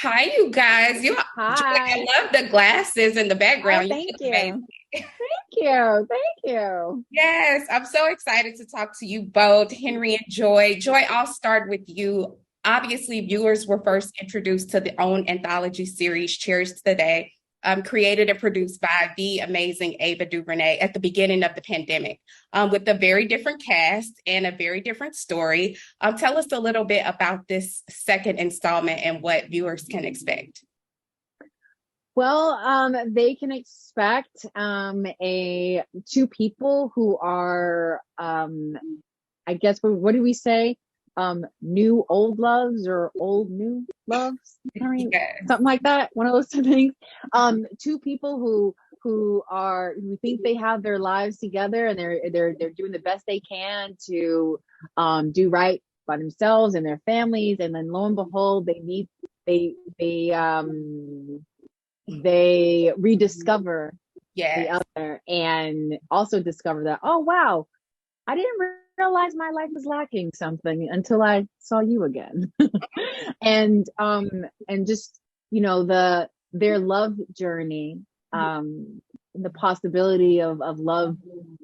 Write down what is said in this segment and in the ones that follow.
Hi, you guys. Joy, I Hi. love the glasses in the Oh, background. You thank look amazing. you. Thank you. Thank you. Yes, I'm so excited to talk to you both, Henry and Joy. Joy, I'll start with you. Obviously, viewers were first introduced to the own anthology series, Cherish Today, created and produced by the amazing Ava DuVernay at the beginning of the pandemic, with a very different cast and a very different story. Tell us a little bit about this second installment and what viewers can expect. Well, they can expect a two people who are I guess what do we say? New old loves or old new loves? Yes. Something like that. One of those two things. Two people who think they have their lives together and they're doing the best they can to do right by themselves and their families, and then lo and behold they they um they rediscover the Yes. other and also discover that, oh wow, I didn't realize my life was lacking something until I saw you again. And just, their love journey, the possibility of love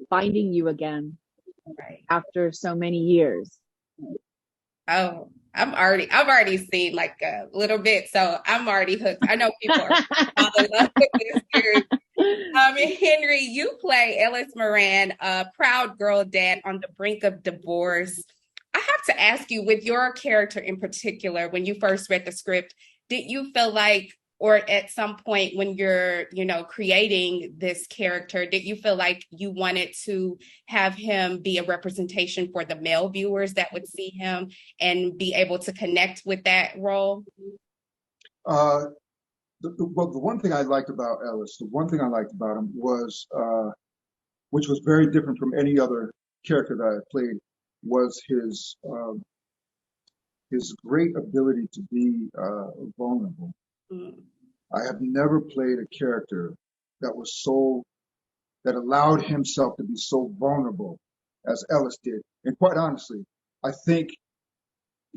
finding you again Right. after so many years. Oh, I've already seen like a little bit, so I'm already hooked. I know people are all in love with this series. Henry, you play Ellis Moran, a proud girl dad on the brink of divorce. I have to ask you, with your character in particular, when you first read the script, did you feel like, or at some point when you're, creating this character, did you feel like you wanted to have him be a representation for the male viewers that would see him and be able to connect with that role? Uh, well, the one thing I liked about Ellis, the one thing I liked about him was, which was very different from any other character that I played, was his great ability to be vulnerable. Mm. I have never played a character that was so that allowed himself to be so vulnerable as Ellis did. And quite honestly, I think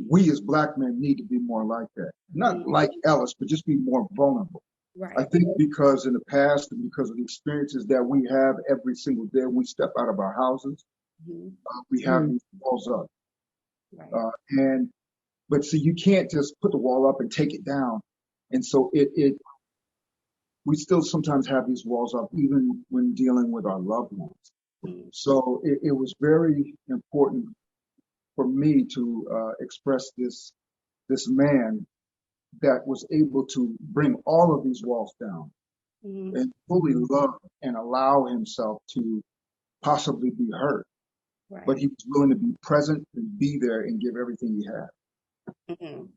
we as black men need to be more like that. Not Mm. like Ellis, but just be more vulnerable. I Right. think because in the past and because of the experiences that we have every single day when we step out of our houses, Mhm. we have Mm. these walls up. Right. And but see, you can't just put the wall up and take it down. And so we still sometimes have these walls up even when dealing with our loved ones. Mm. So it was very important for me to express this man that was able to bring all of these walls down Mm. and fully love and allow himself to possibly be hurt, but Right. he was willing to be present and be there and give everything he had.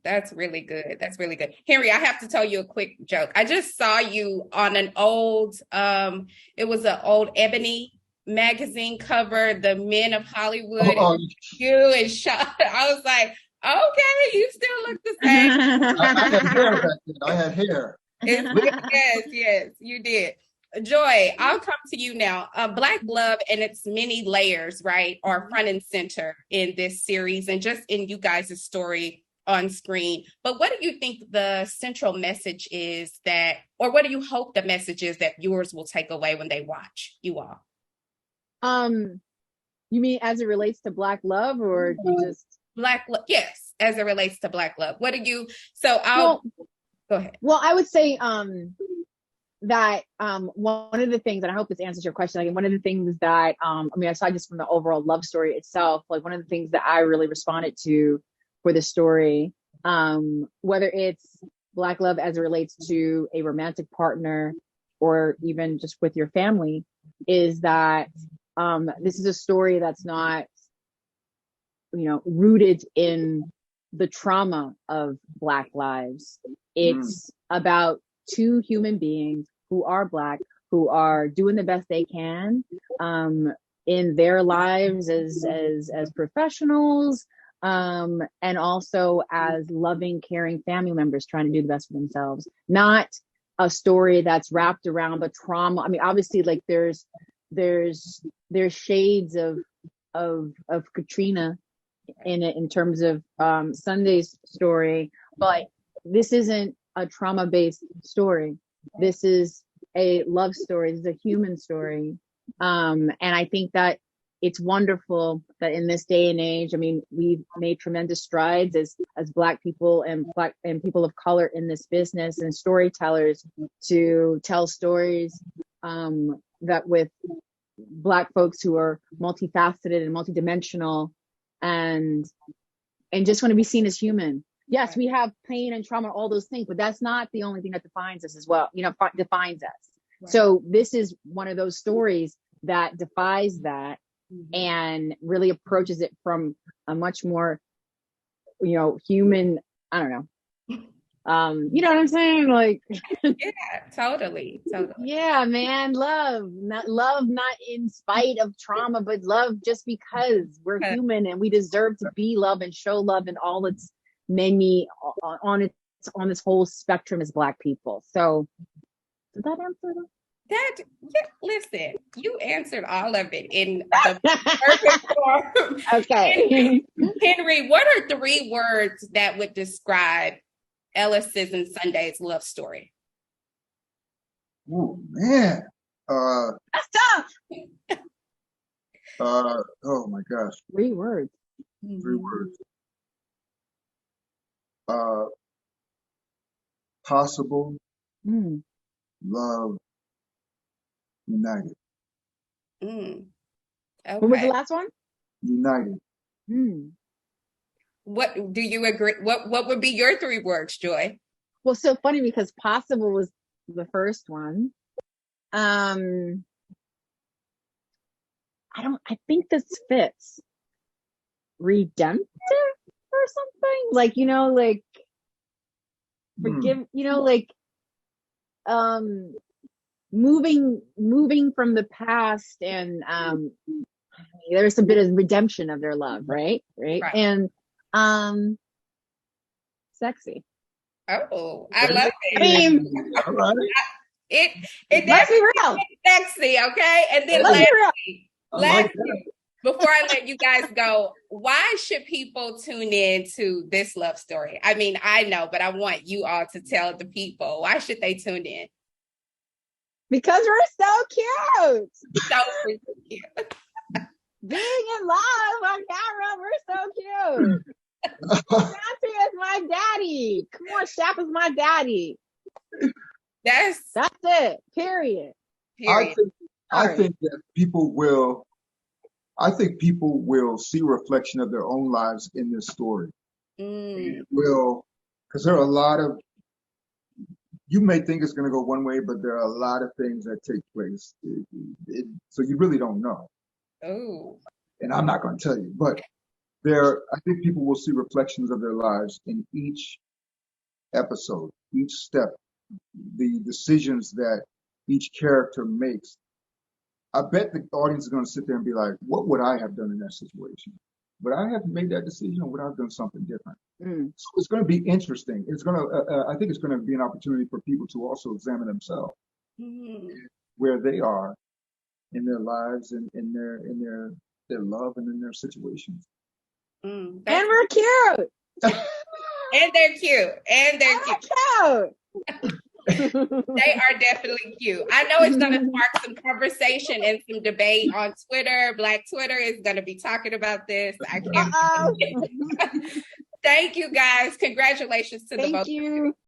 That's really good. That's really good. Henry, I have to tell you a quick joke. I just saw you on an old, it was an old Ebony magazine cover, The Men of Hollywood. Oh, You and Sean. I was like, okay, you still look the same. I had hair back then. I had hair. It's yes, yes, you did. Joy, I'll come to you now. Black love and its many layers, right, are front and center in this series and just in you guys' story on screen. But what do you think the central message is that, or what do you hope the message is that viewers will take away when they watch you all? um, you mean as it relates to Black love, or you just Black love, yes, as it relates to Black love. What do you, so I'll well, go ahead. well, I would say that one of the things, and I hope this answers your question, like one of the things that I mean, aside just from the overall love story itself, like one of the things that I really responded to for the story, whether it's Black love as it relates to a romantic partner or even just with your family, is that this is a story that's not, rooted in the trauma of Black lives. Mm, It's about two human beings who are Black, who are doing the best they can in their lives as professionals, and also as loving, caring family members trying to do the best for themselves. Not a story that's wrapped around the trauma. I mean, obviously, like there's shades of Katrina in it in terms of Sunday's story, but this isn't a trauma-based story. This is a love story. This is a human story. And I think that it's wonderful that in this day and age, I mean, we've made tremendous strides as Black people and people of color in this business and storytellers to tell stories that with Black folks who are multifaceted and multidimensional and just want to be seen as human. Yes, we have pain and trauma, all those things, but that's not the only thing that defines us as well, defines us. Right. So this is one of those stories that defies that and really approaches it from a much more, human, I don't know. You know what I'm saying? Like, yeah, totally. Yeah, man, love not in spite of trauma, but love just because we're human and we deserve to be love and show love in all its many on this whole spectrum as Black people. So, did that answer that? Listen, you answered all of it in the perfect form. Okay. Henry, what are 3 words that would describe Ellis's and Sunday's love story? Oh man. That's tough. Oh my gosh. 3 words. 3 words. Possible, love, united. Okay. What was the last one? United. What do you agree? What would be your 3 words, Joy? Well, so funny because possible was the first one. I think this fits. Redemptive or something? Like, forgive, moving from the past and there's a bit of redemption of their love, right? And sexy. Oh, I love it. I mean, it let's be real. Sexy, okay? And then lastly, before I let you guys go, why should people tune in to this love story? I mean, I know, but I want you all to tell the people. Why should they tune in? Because we're so cute. So freaking cute. Being in love on camera, we're so cute. Nancy is my daddy. Come on, Shap is my daddy. That's it. Period. I think that people will see a reflection of their own lives in this story. Because there are a lot of, you may think it's going to go one way, but there are a lot of things that take place. So you really don't know. Oh. And I'm not going to tell you, but I think people will see reflections of their lives in each episode, each step, the decisions that each character makes. I bet the audience is going to sit there and be like, what would I have done in that situation? Would I have made that decision or would I have done something different? So it's going to be interesting. It's going to, I think it's going to be an opportunity for people to also examine themselves, where they are in their lives and in their love and in their situations. And we're cute. And they're cute. They are definitely cute. I know it's going to spark some conversation and some debate on Twitter. Black Twitter is going to be talking about this. I can't. Thank you guys. Congratulations to the both. Thank you.